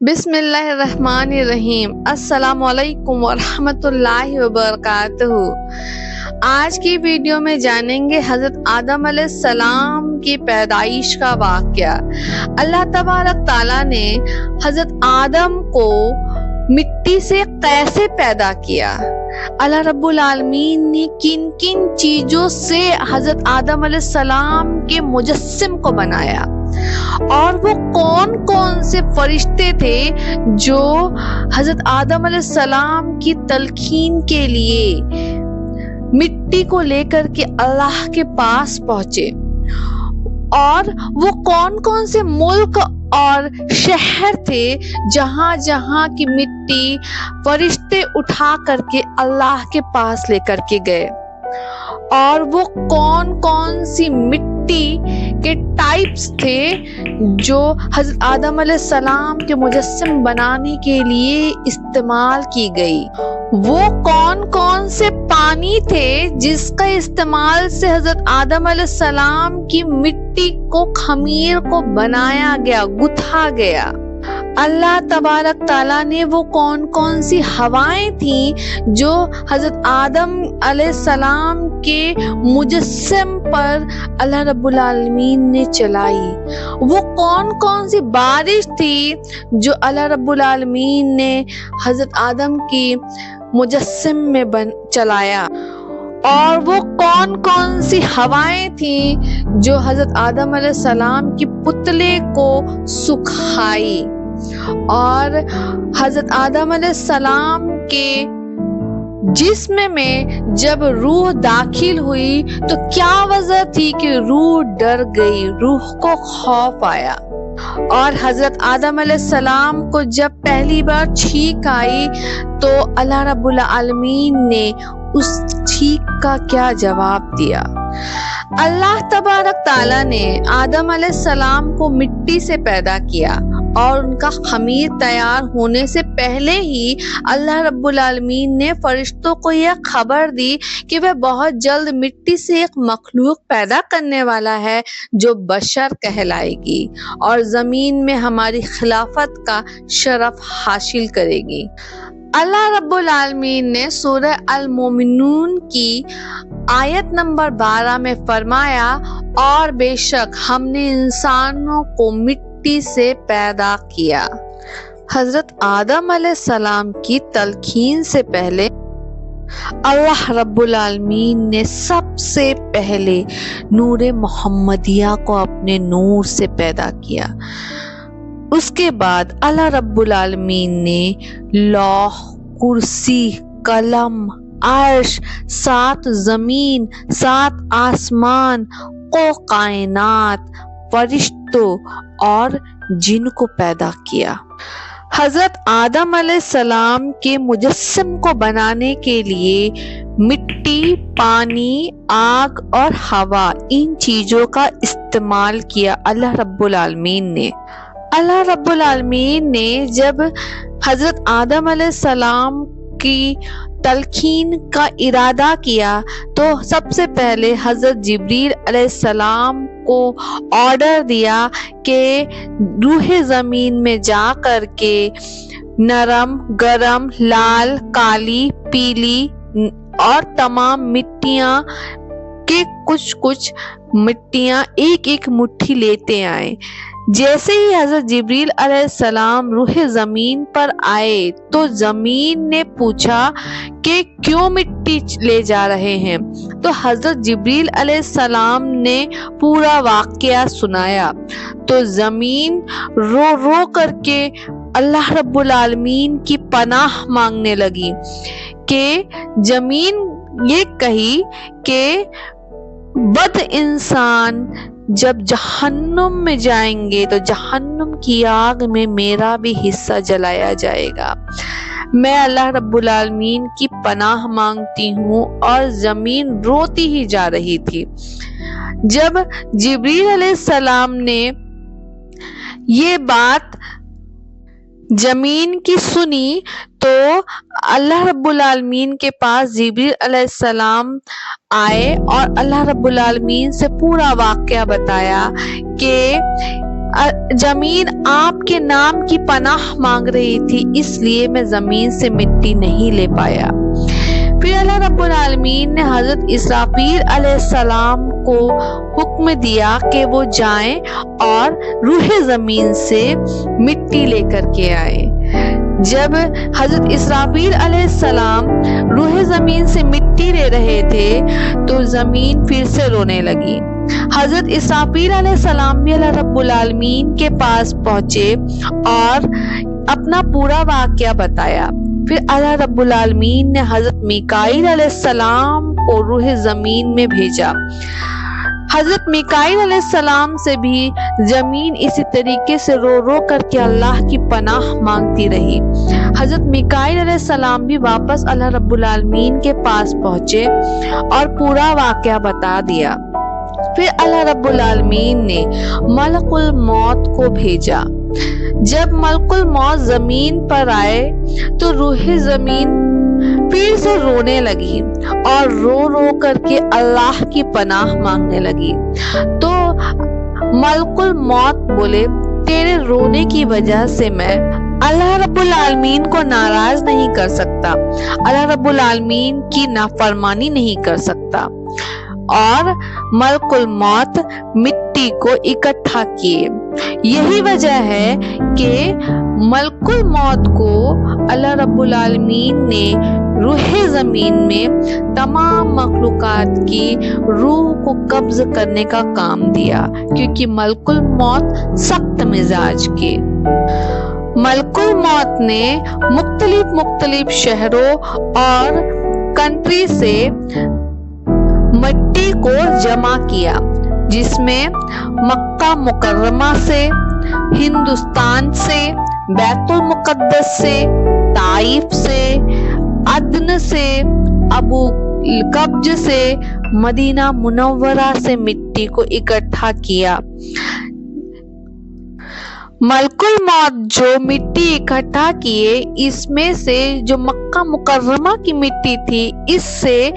بسم اللہ الرحمن الرحیم۔ السلام علیکم ورحمۃ اللہ وبرکاتہ۔ آج کی ویڈیو میں جانیں گے حضرت آدم علیہ السلام کی پیدائش کا واقعہ۔ اللہ تبارک تعالیٰ نے حضرت آدم کو مٹی سے کیسے پیدا کیا؟ اللہ رب العالمین نے کن کن چیزوں سے حضرت آدم علیہ السلام کے مجسم کو بنایا؟ اور وہ کون کون سے فرشتے تھے جو حضرت آدم علیہ السلام کی تلقین کے لیے مٹی کو لے کر کے اللہ کے پاس پہنچے؟ اور وہ کون کون سے ملک اور شہر تھے جہاں جہاں کی مٹی فرشتے اٹھا کر کے اللہ کے پاس لے کر کے گئے؟ اور وہ کون کون سی مٹی کے ٹائپس تھے جو حضرت آدم علیہ السلام کے مجسم بنانے کے لیے استعمال کی گئی؟ وہ کون کون سے پانی تھے جس کا استعمال سے حضرت آدم علیہ السلام کی مٹی کو خمیر کو بنایا گیا، گتھا گیا؟ اللہ تبارک تعالیٰ نے وہ کون کون سی ہوائیں تھیں جو حضرت آدم علیہ السلام کے مجسم پر اللہ رب العالمین نے چلائی؟ وہ کون کون سی بارش تھی جو اللہ رب العالمین نے حضرت آدم کی مجسم میں چلایا؟ اور وہ کون کون سی ہوائیں تھیں جو حضرت آدم علیہ السلام کی پتلے کو سکھائی؟ اور حضرت آدم علیہ السلام کے جسم میں جب روح داخل ہوئی تو کیا وجہ تھی کہ روح ڈر گئی، روح کو خوف آیا؟ اور حضرت آدم علیہ السلام کو جب پہلی بار چھینک آئی تو اللہ رب العالمین نے اس چھینک کا کیا جواب دیا؟ اللہ تبارک تعالیٰ نے آدم علیہ السلام کو مٹی سے پیدا کیا اور ان کا خمیر تیار ہونے سے پہلے ہی اللہ رب العالمین نے فرشتوں کو یہ خبر دی کہ وہ بہت جلد مٹی سے ایک مخلوق پیدا کرنے والا ہے جو بشر کہلائے گی اور زمین میں ہماری خلافت کا شرف حاصل کرے گی۔ اللہ رب العالمین نے سورہ المومنون کی آیت نمبر 12 میں فرمایا، اور بے شک ہم نے انسانوں کو مٹی سے پیدا کیا۔ حضرت آدم علیہ السلام کی تلقین سے پہلے اللہ رب العالمین نے سب سے پہلے نور محمدیہ کو اپنے نور سے پیدا کیا۔ اس کے بعد اللہ رب العالمین نے لوح، کرسی، قلم، عرش، 7 زمین، 7 آسمان کو کائنات، فرشتوں اور جن کو پیدا کیا۔ حضرت آدم علیہ السلام کے مجسم کو بنانے کے لیے مٹی، پانی، آگ اور ہوا، ان چیزوں کا استعمال کیا اللہ رب العالمین نے۔ اللہ رب العالمین نے جب حضرت آدم علیہ السلام کی تلقین کا ارادہ کیا تو سب سے پہلے حضرت جبریل علیہ السلام کو آرڈر دیا کہ روح زمین میں جا کر کے نرم، گرم، لال، کالی، پیلی اور تمام مٹیاں کے کچھ مٹیاں ایک مٹھی لیتے آئے۔ جیسے ہی حضرت جبریل علیہ السلام روح زمین پر آئے تو زمین نے پوچھا کہ کیوں مٹی لے جا رہے ہیں؟ تو حضرت جبریل علیہ السلام نے پورا واقعہ سنایا تو زمین رو کر کے اللہ رب العالمین کی پناہ مانگنے لگی کہ زمین یہ کہی کہ بد انسان جب جہنم میں جائیں گے تو جہنم کی آگ میں میرا بھی حصہ جلایا جائے گا۔ میں اللہ رب العالمین کی پناہ مانگتی ہوں، اور زمین روتی ہی جا رہی تھی۔ جب جبریل علیہ السلام نے یہ بات زمین کی سنی تو اللہ رب العالمین کے پاس جبریل علیہ السلام آئے اور اللہ رب العالمین سے پورا واقعہ بتایا کہ जमीन आपके नाम की पनाह मांग रही थी, इसलिए मैं जमीन से मिट्टी नहीं ले पाया। फिर अल्लाह रब्बुल आलमीन ने हजरत इसराफील अलैहिस्सलाम को हुक्म दिया कि वो जाएं और रूह जमीन से मिट्टी लेकर के आए। जब हजरत इसराफील अलैहिस्सलाम रूह जमीन से मिट्टी ले रहे थे तो जमीन फिर से रोने लगी। हजरत इसराफील अलैहिस्सलाम भी अल्लाह रब्बुल आलमीन के पास पहुंचे और अपना पूरा वाकया बताया। फिर अल्लाह रब्बुल आलमीन ने हजरत मीकाईल अलैहिस्सलाम को रूह जमीन में भेजा। हजरत मीकाईल अलैहिस्सलाम से भी जमीन इसी तरीके से रो रो करके अल्लाह की पनाह मांगती रही। हजरत मीकाईल अलैहिस्सलाम भी वापस अल्लाह रब्बुल आलमीन के पास पहुंचे और पूरा वाकया बता दिया। फिर अल्लाह रब्बुल आलमीन ने मलकुल मौत को भेजा। जब मलकुल मौत जमीन पर आए तो रूह जमीन फिर से रोने लगी और रो रो करके अल्लाह की पनाह मांगने लगी। तो मलकुल मौत बोले, तेरे रोने की वजह से मैं अल्लाह रब्बुल आलमीन को नाराज नहीं कर सकता, अल्लाह रब्बुल आलमीन की नाफरमानी नहीं कर सकता। और मलकुल मौत मिट्टी को इकट्ठा किए। यही वजह है कि मलकुल मौत को अल्लाह रब्बुल आलमीन ने रूह जमीन में तमाम मखलूकात की रूह को कब्ज करने का काम दिया, क्योंकि मलकुल मौत सख्त मिजाज के। मलकुल मौत ने मुख्तलिफ शहरों और कंट्री से मिट्टी को जमा किया, जिसमें मक्का मुकर्रमा से, हिंदुस्तान से, बैतुल मुकद्दस से, ताइफ से, अदन से, अबू कब्ज से, मदीना मुनव्वरा से मिट्टी को इकट्ठा किया। मलकुल मौत जो मिट्टी इकट्ठा किए, इसमें से जो मक्का मुकर्रमा की मिट्टी थी, इससे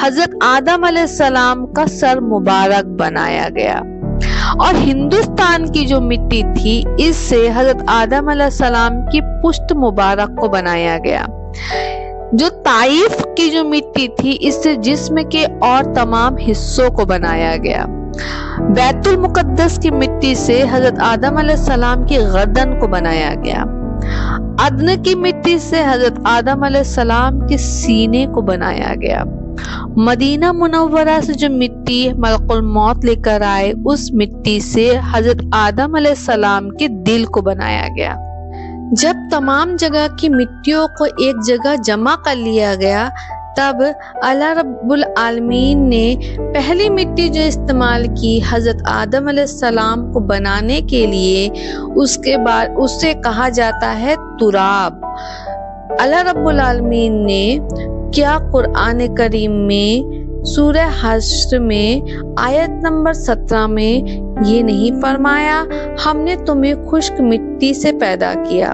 हजरत आदम अलैहिस्सलाम का सर मुबारक बनाया गया। और हिंदुस्तान की जो मिट्टी थी, इससे हजरत आदम अलैहिस्सलाम की पुश्त मुबारक को बनाया गया। जो ताइफ की जो मिट्टी थी, इससे जिस्म के और तमाम हिस्सों को बनाया गया। बैतुल मुकद्दस की मिट्टी से हजरत आदम अलैहिस्सलाम की गर्दन को बनाया गया। अदन की मिट्टी से हजरत आदम अलैहिस्सलाम के सीने को बनाया गया। मदीना मुनव्वरा से जो मिट्टी मलकुल मौत लेकर आए, उस मिट्टी से हजरत आदम अलैहिस्सलाम के दिल को बनाया गया। जब तमाम जगह की मिट्टियों को एक जगह जमा कर लिया गया, तब अल्लाह रब्बुल आलमीन ने पहली मिट्टी जो इस्तेमाल की हजरत आदम अलैहिस्सलाम को बनाने के लिए, उसके बाद उससे कहा जाता है तुराब। अल्लाह रब्बुल आलमीन ने क्या कुरान करीम में सूरह हश्र में आयत नंबर 17 में ये नहीं फरमाया, हमने तुम्हें खुश्क मिट्टी से पैदा किया।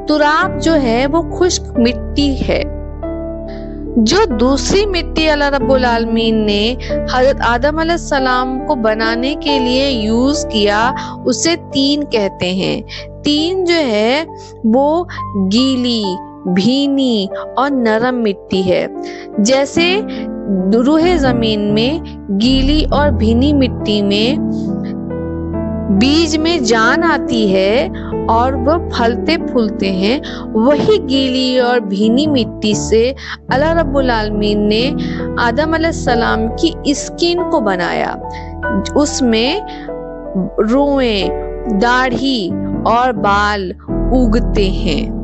तुराब जो है वो खुश्क मिट्टी है। जो दूसरी मिट्टी अल्लाह रब्बुल आलमीन ने हजरत आदम अलैहिस्सलाम को बनाने के लिए यूज किया, उसे तीन कहते हैं। तीन जो है वो गीली, भीनी और नरम मिट्टी है। जैसे रूह जमीन में गीली और भीनी मिट्टी में बीज में जान आती है और वह फलते फूलते हैं, वही गीली और भीनी मिट्टी से अल्लाह रब्बुल आलमीन ने आदम अलैहिस्सलाम की स्किन को बनाया। उसमें रुएं, दाढ़ी और बाल उगते हैं।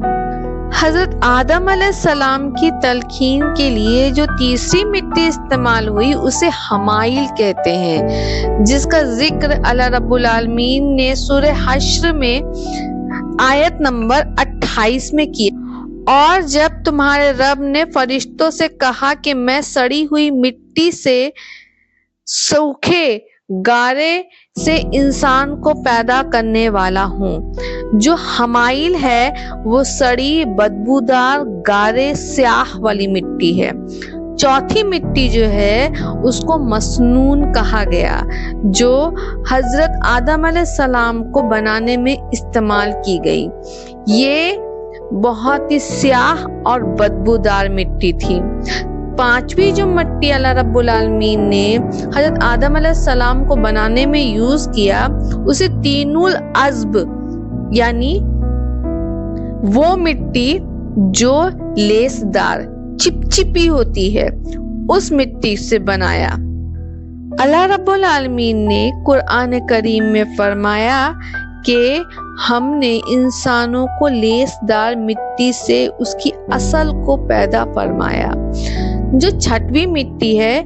हजरत आदम अलैहिस्सलाम की तलखीन के लिए जो तीसरी मिट्टी इस्तेमाल हुई, उसे हमाइल कहते हैं, जिसका जिक्र अल्लाह रब्बुल आलमीन ने सूरह हश्र में आयत नंबर 28 में किया। और जब तुम्हारे रब ने फरिश्तों से कहा कि मैं सड़ी हुई मिट्टी से, सूखे गारे से इंसान को पैदा करने वाला हूँ। जो हमाइल है वो सड़ी, बदबूदार, गारे, स्याह वाली मिट्टी है। चौथी मिट्टी जो है उसको मसनून कहा गया, जो हजरत आदम अलैहिस्सलाम को बनाने में इस्तेमाल की गई। ये बहुत ही स्याह और बदबूदार मिट्टी थी। पांचवी जो मिट्टी अल्लाह रब्बुल आलमीन ने हजरत आदम अलैहिस्सलाम को बनाने में यूज किया, उसे तीनुल अज़्ब यानी वो मिट्टी जो लेसदार चिपचिपी होती है, उस मिट्टी से बनाया। अल्लाह रब्बुल आलमीन ने कुरान करीम में फरमाया कि हमने इंसानों को लेसदार मिट्टी से उसकी असल को पैदा फरमाया। जो छठवीं मिट्टी है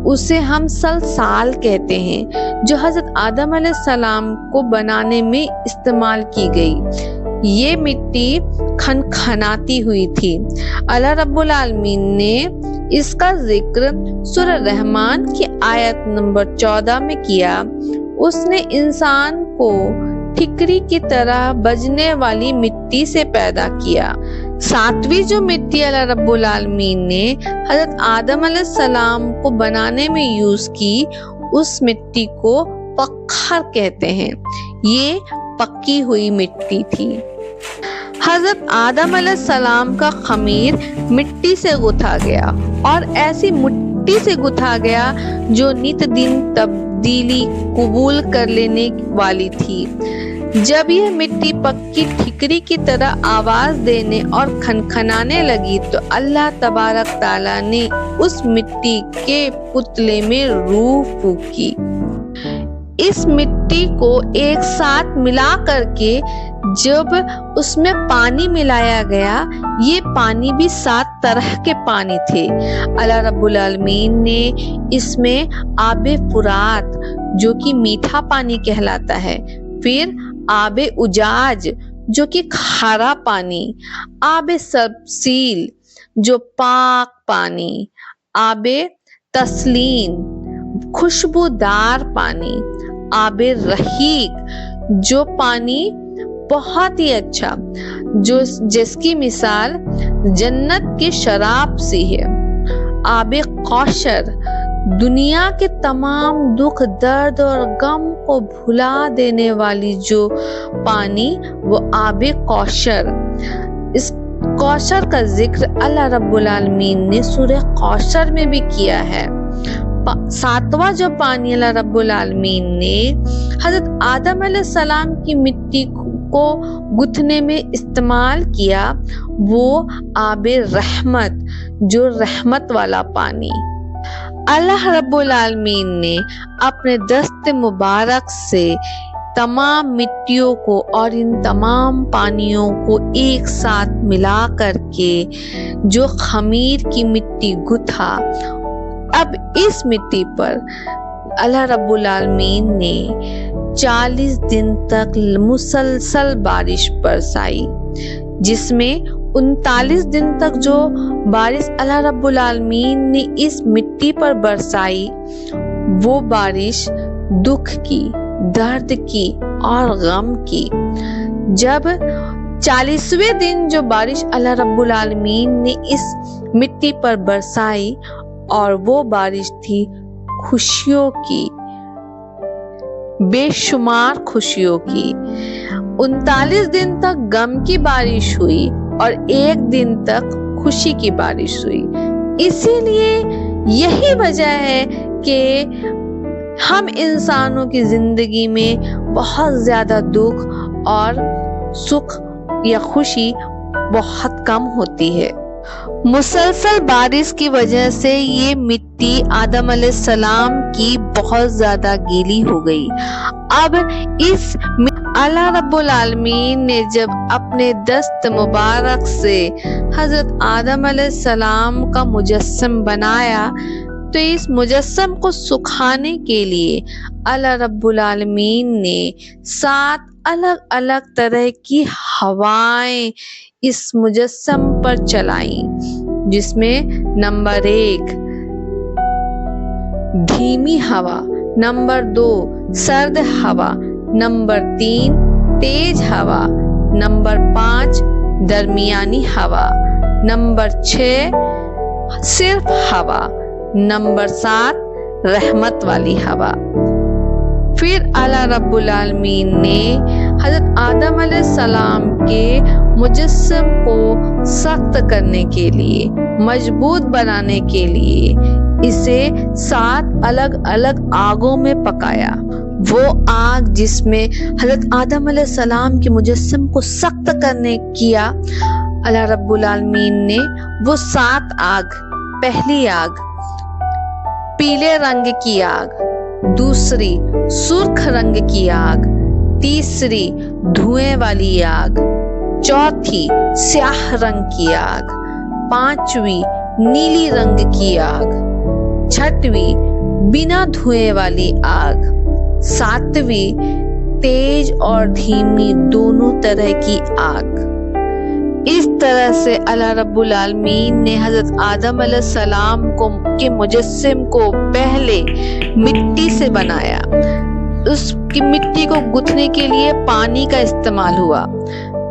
उसे हम सलसाल कहते हैं, जो हजरत आदम अलैहिस्सलाम को बनाने में इस्तेमाल की गई। ये मिट्टी खनखनाती हुई थी। अल्लाह रब्बुल आलमीन ने इसका जिक्र सूरह रहमान की आयत नंबर 14 में किया। उसने इंसान को ठिकरी की तरह बजने वाली मिट्टी से पैदा किया। सातवीं जो मिट्टी अल्लाह रब्बुल आलमीन ने हजरत आदम अलैहिस्सलाम को बनाने में यूज की, उस मिट्टी को पत्थर कहते हैं। ये पकी हुई मिट्टी थी। हजरत आदम अलैहिस्सलाम का खमीर मिट्टी से गुथा गया और ऐसी मिट्टी से गुथा गया जो नित दिन तब्दीली कबूल कर लेने वाली थी। जब यह मिट्टी पक्की ठिकरी की तरह आवाज देने और खनखनाने लगी तो अल्लाह तबारक ताला ने उस मिट्टी के पुतले में रूह फूकी। इस मिट्टी को एक साथ मिला करके जब उसमें पानी मिलाया गया, ये पानी भी 7 तरह के पानी थे। अल्लाह रब्बुल आलमीन ने इसमें आबे फुरात जो कि मीठा पानी कहलाता है, फिर आबे उजाज जो कि खारा पानी, आबे सबसील जो पाक पानी, आबे तस्लीन खुशबूदार पानी, आबे रहीक जो पानी बहुत ही अच्छा, जो जिसकी मिसाल जन्नत की शराब सी है, आबे कौशर दुनिया के तमाम दुख दर्द और गम को भुला देने वाली जो पानी, वो आबे कौशर। इस कौशर का जिक्र अल्लाह रब्बुल आलमीन ने सूरह कौशर में भी किया है। सातवां जो पानी अल्लाह रब्बुल आलमीन ने हजरत आदम अलैहिस्सलाम की मिट्टी को गुथने में इस्तेमाल किया, वो आबे रहमत जो रहमत वाला पानी। अल्लाह रब्बुल आलमीन ने अपने दस्त मुबारक से तमाम मिट्टियों को और इन तमाम पानियों को एक साथ मिला करके जो खमीर की मिट्टी गुथा, अब इस मिट्टी पर अल्लाह रब्बुल आलमीन ने 40 दिन तक मुसलसल बारिश बरसाई, जिसमें 39 दिन तक जो बारिश अल्लाह रब्बुल आलमीन ने इस मिट्टी पर बरसाई, वो बारिश दुख की, दर्द की और गम की। जब 40वें दिन जो बारिश अल्लाह रब्बुल आलमीन ने इस मिट्टी पर बरसाई, और वो बारिश थी खुशियों की, बेशुमार खुशियों की। 39 दिन तक गम की बारिश हुई और 1 दिन तक खुशी की बारिश हुई। इसीलिए यही वजह है कि हम इंसानों की जिंदगी में बहुत ज्यादा दुख और सुख या खुशी बहुत कम होती है। मुसलसल बारिश की वजह से ये मिट्टी आदम अलैहिस्सलाम की बहुत ज्यादा गीली हो गई। अब इस अल्लाह रब्बुल आलमीन ने जब अपने दस्त मुबारक से हजरत आदम अलैहिस्सलाम का मुजस्सम बनाया, तो इस मुजस्सम को सुखाने के लिए अल्लाह रब्बुल आलमीन ने 7 अलग अलग तरह की हवाएं इस मुजस्सम पर चलाई, जिसमें नंबर 1 धीमी हवा, नंबर 2 सर्द हवा, नंबर 3 तेज हवा, नंबर 5 दरमियानी हवा, नंबर 6 صرف ہوا۔ نمبر 7 رحمت والی ہوا۔ پھر اللہ رب العالمین نے حضرت آدم علیہ السلام کے مجسم کو سخت کرنے کے لیے، مضبوط بنانے کے لیے اسے 7 الگ الگ آگوں میں پکایا۔ وہ آگ جس میں حضرت آدم علیہ السلام کے مجسم کو سخت کرنے کیا اللہ رب العالمین نے، وہ 7 آگ، پہلی آگ پیلے رنگ کی آگ، دوسری سرخ رنگ کی آگ، تیسری دھوئیں والی آگ، چوتھی سیاہ رنگ کی آگ، پانچویں نیلی رنگ کی آگ، چھٹویں بنا دھوئیں والی آگ، ساتویں تیز اور دھیمی دونوں طرح کی آگ۔ اس طرح سے اللہ رب العالمین نے حضرت آدم علیہ السلام کے مجسم کو پہلے مٹی سے بنایا۔ اس کی مٹی کو گتھنے کے لیے پانی کا استعمال ہوا۔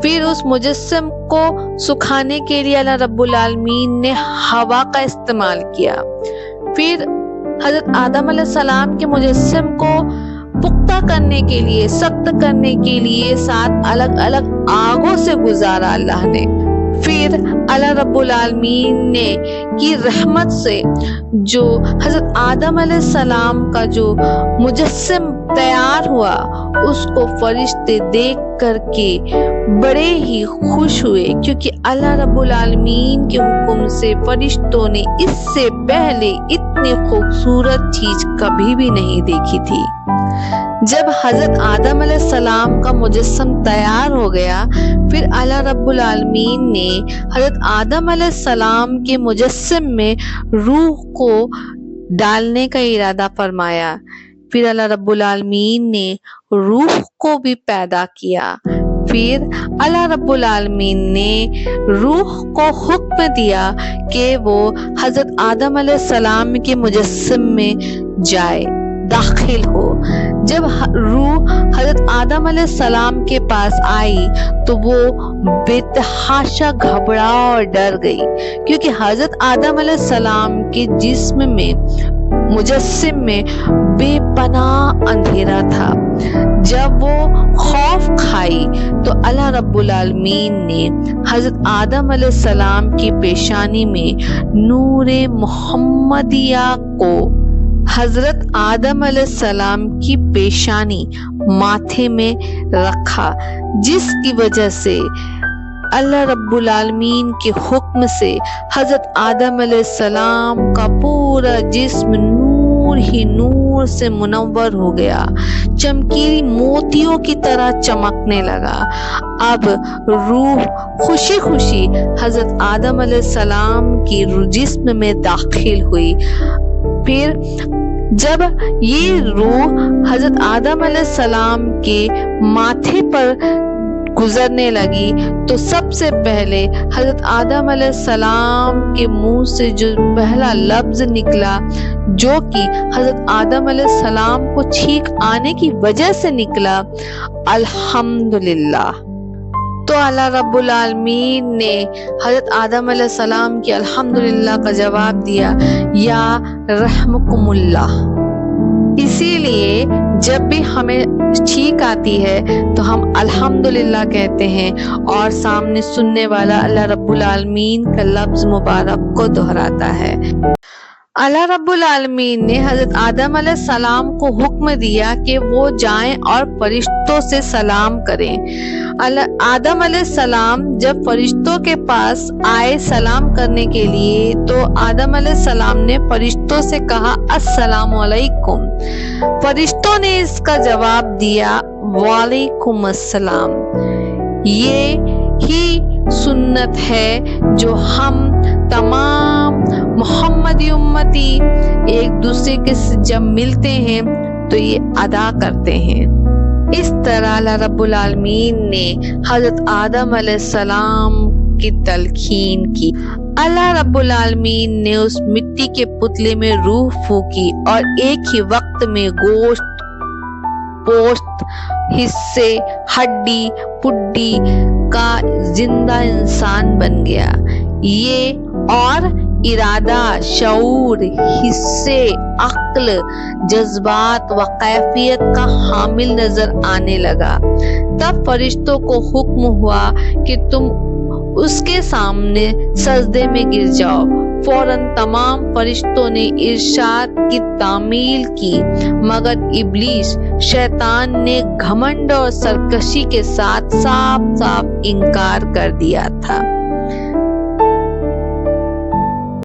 پھر اس مجسم کو سکھانے کے لیے اللہ رب العالمین نے ہوا کا استعمال کیا۔ پھر حضرت آدم علیہ السلام کے مجسم کو پختہ کرنے کے لیے، سخت کرنے کے لیے 7 الگ الگ آگوں سے گزارا اللہ نے۔ پھر اللہ رب العالمین نے کی رحمت سے جو حضرت آدم علیہ السلام کا جو مجسم تیار ہوا، اس کو فرشتے دیکھ کر کے بڑے ہی خوش ہوئے، کیونکہ اللہ رب العالمین کے حکم سے فرشتوں نے اس سے پہلے اتنی خوبصورت چیز کبھی بھی نہیں دیکھی تھی۔ جب حضرت آدم علیہ السلام کا مجسم تیار ہو گیا، پھر اللہ رب العالمین نے حضرت آدم علیہ السلام کے مجسم میں روح کو ڈالنے کا ارادہ فرمایا۔ پھر اللہ رب العالمین نے روح کو بھی پیدا کیا۔ پھر اللہ رب العالمین نے روح کو حکم دیا کہ وہ حضرت آدم علیہ السلام کے مجسم میں جائے، داخل ہو۔ جب روح حضرت آدم علیہ السلام کے پاس آئی تو وہ بے تحاشا گھبرا اور ڈر گئی، کیونکہ حضرت آدم علیہ السلام کے جسم میں، مجسم میں بے پناہ اندھیرا تھا۔ جب وہ خوف کھائی تو اللہ رب العالمین نے حضرت آدم علیہ السلام کی پیشانی میں نور محمدیہ کو، حضرت آدم علیہ السلام کی پیشانی ماتھے میں رکھا، جس کی وجہ سے اللہ رب العالمین کے حکم سے حضرت آدم علیہ السلام کا پورا جسم نور ہی نور سے منور ہو گیا، چمکیلی موتیوں کی طرح چمکنے لگا۔ اب روح خوشی خوشی حضرت آدم علیہ السلام کی جسم میں داخل ہوئی۔ پھر جب یہ روح حضرت آدم علیہ السلام کے ماتھے پر گزرنے لگی تو سب سے پہلے حضرت آدم علیہ السلام کے منہ سے جو پہلا لفظ نکلا، جو کہ حضرت آدم علیہ السلام کو چھینک آنے کی وجہ سے نکلا، الحمدللہ۔ تو اللہ رب العالمین نے حضرت آدم علیہ السلام کی الحمدللہ کا جواب دیا، یا رحمکم اللہ۔ اسی لیے جب بھی ہمیں چھینک آتی ہے تو ہم الحمدللہ کہتے ہیں، اور سامنے سننے والا اللہ رب العالمین کا لفظ مبارک کو دہراتا ہے۔ اللہ رب العالمین نے حضرت آدم علیہ السلام کو حکم دیا کہ وہ جائیں اور فرشتوں سے سلام کریں۔ آدم علیہ السلام جب فرشتوں کے پاس آئے سلام کرنے کے لیے تو آدم علیہ السلام نے فرشتوں سے کہا السلام علیکم۔ فرشتوں نے اس کا جواب دیا وعلیکم السلام۔ یہ ہی سنت ہے جو ہم تمام محمدی امتی ایک دوسرے کے جب ملتے ہیں تو یہ ادا کرتے ہیں۔ اس طرح اللہ رب العالمین نے حضرت آدم علیہ السلام کی تلقین کی۔ اللہ رب العالمین نے اس مٹی کے پتلے میں روح پھونکی اور ایک ہی وقت میں گوشت، پوست، حصے، ہڈی، پڈی کا زندہ انسان بن گیا۔ یہ ارادہ، شعور، حصے، عقل، جذبات و کیفیت کا حامل نظر آنے لگا۔ تب فرشتوں کو حکم ہوا کہ تم اس کے سامنے سجدے میں گر جاؤ۔ فوراً تمام فرشتوں نے ارشاد کی تعمیل کی، مگر ابلیس شیطان نے گھمنڈ اور سرکشی کے ساتھ صاف صاف انکار کر دیا تھا۔